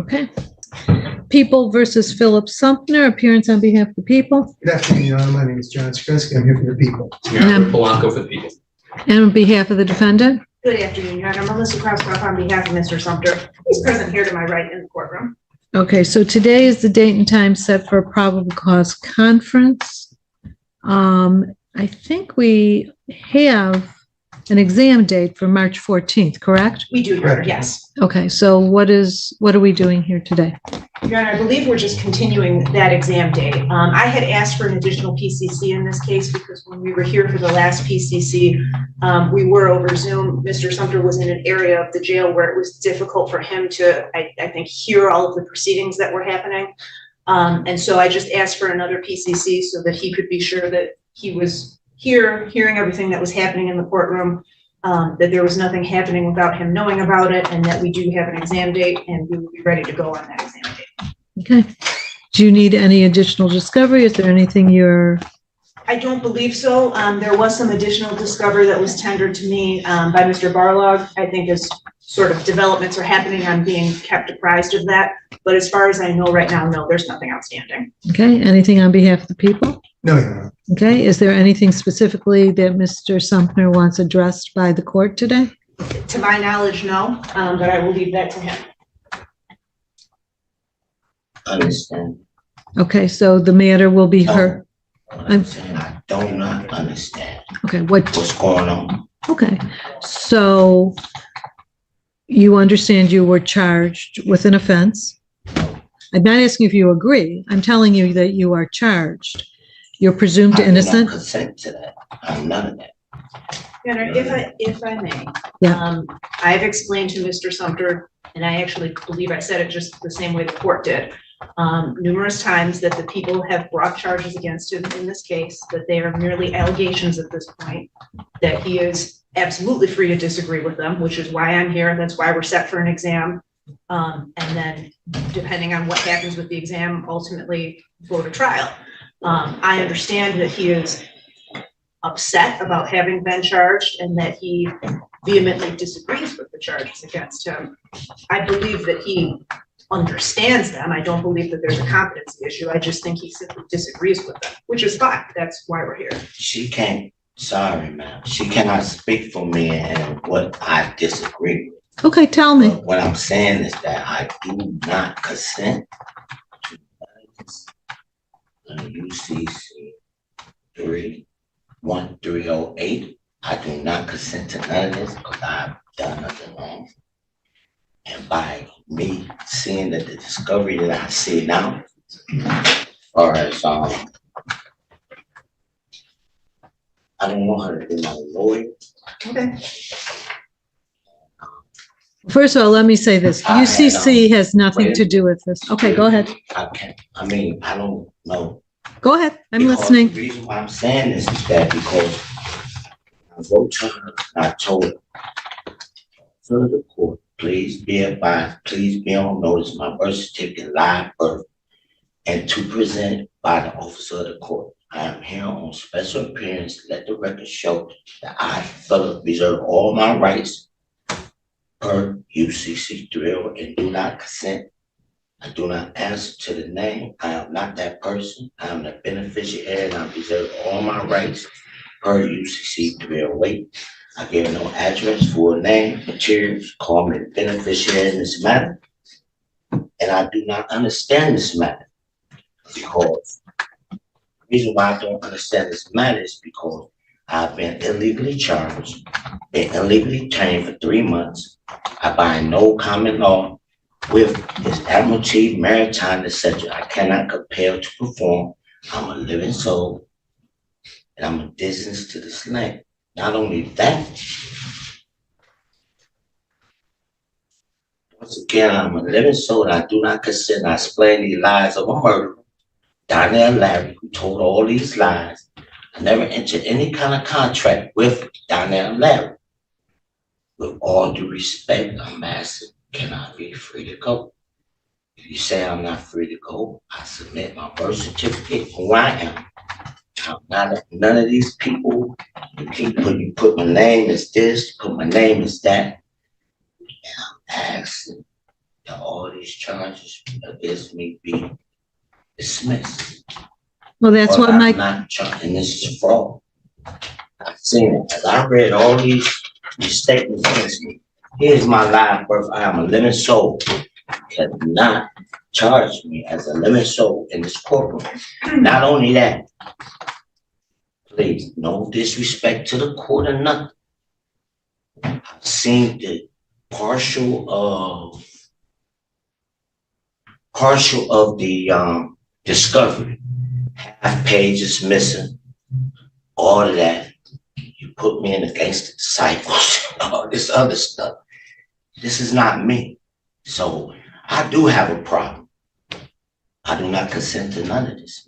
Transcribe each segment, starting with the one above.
Okay. People versus Philip Sumner, appearance on behalf of the people. Good afternoon, Your Honor. My name is John Skresky. I'm here for the people. Polanco for the people. And on behalf of the defendant. Good afternoon, Your Honor. Melissa Krauskopf on behalf of Mr. Sumter. He's present here to my right in the courtroom. Okay, so today is the date and time set for a probable cause conference. I think we have an exam date for March 14th, correct? We do, Your Honor, yes. Okay, so what are we doing here today? Your Honor, I believe we're just continuing that exam date. I had asked for an additional PCC in this case because when we were here for the last PCC, we were over Zoom. Mr. Sumter was in an area of the jail where it was difficult for him to, I think, hear all of the proceedings that were happening. And so I just asked for another PCC so that he could be sure that he was here, hearing everything that was happening in the courtroom, that there was nothing happening without him knowing about it, and that we do have an exam date and we will be ready to go on that exam date. Okay. Do you need any additional discovery? Is there anything I don't believe so. There was some additional discovery that was tendered to me by Mr. Barlog. I think as sort of developments are happening, I'm being kept apprised of that. But as far as I know right now, no, there's nothing outstanding. Okay, anything on behalf of the people? No, Your Honor. Okay, is there anything specifically that Mr. Sumner wants addressed by the court today? To my knowledge, no, but I will leave that to him. Understand. Okay, so the matter will be heard. I'm saying I do not understand Okay, what's going on. okay, so you understand you were charged with an offense? I'm not asking if you agree. I'm telling you that you are charged. You're presumed I do innocent? not consent to that. I'm none of that. Governor, if I may, Yeah. I've explained to Mr. Sumter, and I actually believe I said it just the same way the court did, numerous times that the people have brought charges against him in this case, that they are merely allegations at this point, that he is absolutely free to disagree with them, which is why I'm here. That's why we're set for an exam. And then depending on what happens with the exam, ultimately go to trial. I understand that he is upset about having been charged and that he vehemently disagrees with the charges against him. I believe that he understands them. I don't believe that there's a competency issue. I just think he simply disagrees with them, which is fine. That's why we're here. She can't, sorry, ma'am. She cannot speak for me and what I disagree with. Okay, tell me. But what I'm saying is that I do not consent to UCC 31308. I do not consent to none of this because I've done nothing wrong. And by me seeing that the discovery that I see now, as far as I don't know how to do my lawyer. Okay. First of all, let me say this. UCC has nothing to do with this. Okay, go ahead. I don't know. Go ahead. I'm Because listening. The reason why I'm saying this is that because I wrote to her and I told her, to the court, please be advised, please be on notice, my birth certificate, live birth, and to present by the officer of the court. I am here on special appearance. Let the record show that I, Philip, reserve all my rights per UCC 3 and do not consent. I do not answer to the name. I am not that person. I am the beneficiary and I reserve all my rights per UCC 308. I gave no address, full name, materials, call me the beneficiary in this matter. And I do not understand this matter because the reason why I don't understand this matter is because I've been illegally charged, been illegally detained for 3 months. I bind no common law with this admiralty, maritime, etc. I cannot compel to perform. I'm a living soul and I'm a distance to this land. Not only that, once again, I'm a living soul and I do not consent. I explain these lies of a murderer, Donnell Larry, who told all these lies. I never entered any kind of contract with Donnell Larry. With all due respect, I'm asking, can I be free to go? If you say I'm not free to go, I submit my birth certificate, who I am. I'm not none of these people. You put my name as this, put my name as that. And I'm asking that all these charges against me be dismissed. Well, that's Or what I'm my, not charging, this is fraud. I've seen it, as I read all these statements against me. Here's my live birth, I am a living soul. Cannot charge me as a living soul in this courtroom. Not only that, please, no disrespect to the court or nothing. I've seen the partial of the discovery. Half page is missing. All of that. You put me in the gangster disciples, all this other stuff. This is not me. So I do have a problem. I do not consent to none of this.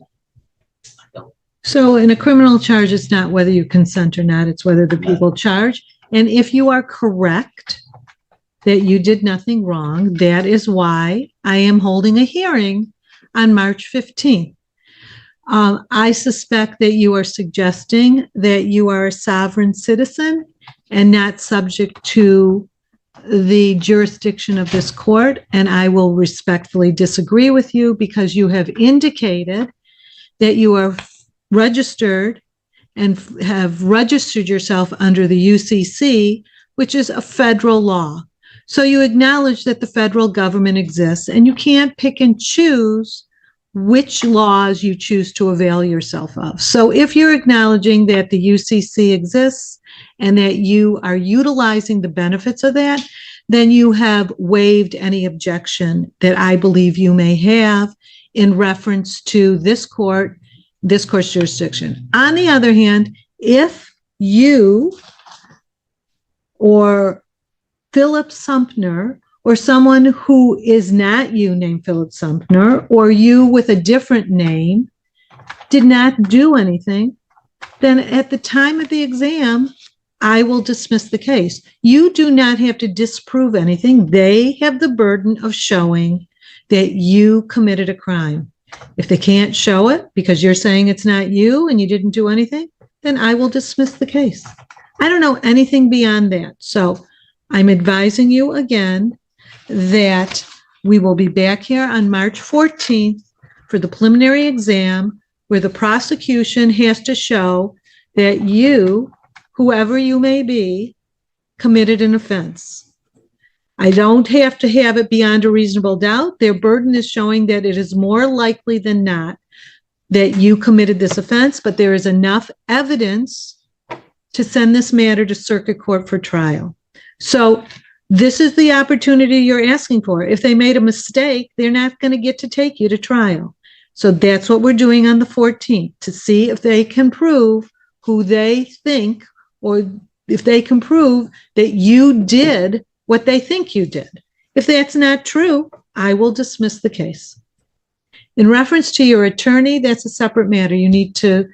I don't. so in a criminal charge, it's not whether you consent or not, it's whether the people charge. And if you are correct that you did nothing wrong, that is why I am holding a hearing on March 15th. I suspect that you are suggesting that you are a sovereign citizen and not subject to the jurisdiction of this court, and I will respectfully disagree with you because you have indicated that you are registered and have registered yourself under the UCC, which is a federal law. So you acknowledge that the federal government exists, and you can't pick and choose which laws you choose to avail yourself of. So if you're acknowledging that the UCC exists and that you are utilizing the benefits of that, then you have waived any objection that I believe you may have in reference to this court's jurisdiction. On the other hand, if you or Philip Sumner or someone who is not you named Philip Sumner, or you with a different name did not do anything, then at the time of the exam, I will dismiss the case. You do not have to disprove anything. They have the burden of showing that you committed a crime. If they can't show it because you're saying it's not you and you didn't do anything, then I will dismiss the case. I don't know anything beyond that. So I'm advising you again that we will be back here on March 14th for the preliminary exam, where the prosecution has to show that you, whoever you may be, committed an offense. I don't have to have it beyond a reasonable doubt. Their burden is showing that it is more likely than not that you committed this offense, but there is enough evidence to send this matter to circuit court for trial. So this is the opportunity you're asking for. If they made a mistake, they're not going to get to take you to trial. So that's what we're doing on the 14th, to see if they can prove who they think, or if they can prove that you did what they think you did. If that's not true, I will dismiss the case. In reference to your attorney, that's a separate matter. You need to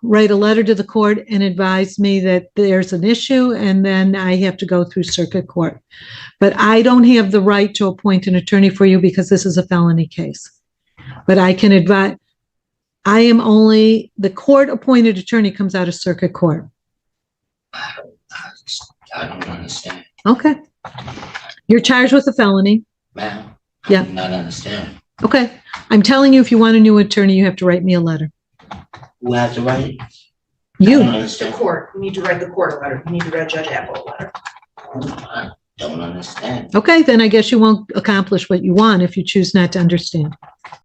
write a letter to the court and advise me that there's an issue, and then I have to go through circuit court. But I don't have the right to appoint an attorney for you because this is a felony case. But I can advise, I am only, the court-appointed attorney comes out of circuit court. I don't understand. Okay. You're charged with a felony. Ma'am, Yeah. I do not understand. Okay. I'm telling you, if you want a new attorney, you have to write me a letter. Who has to write it? I You. don't The understand. court, you need to write the court a letter. You need to write Judge Apple a letter. I don't understand. Okay, then I guess you won't accomplish what you want if you choose not to understand.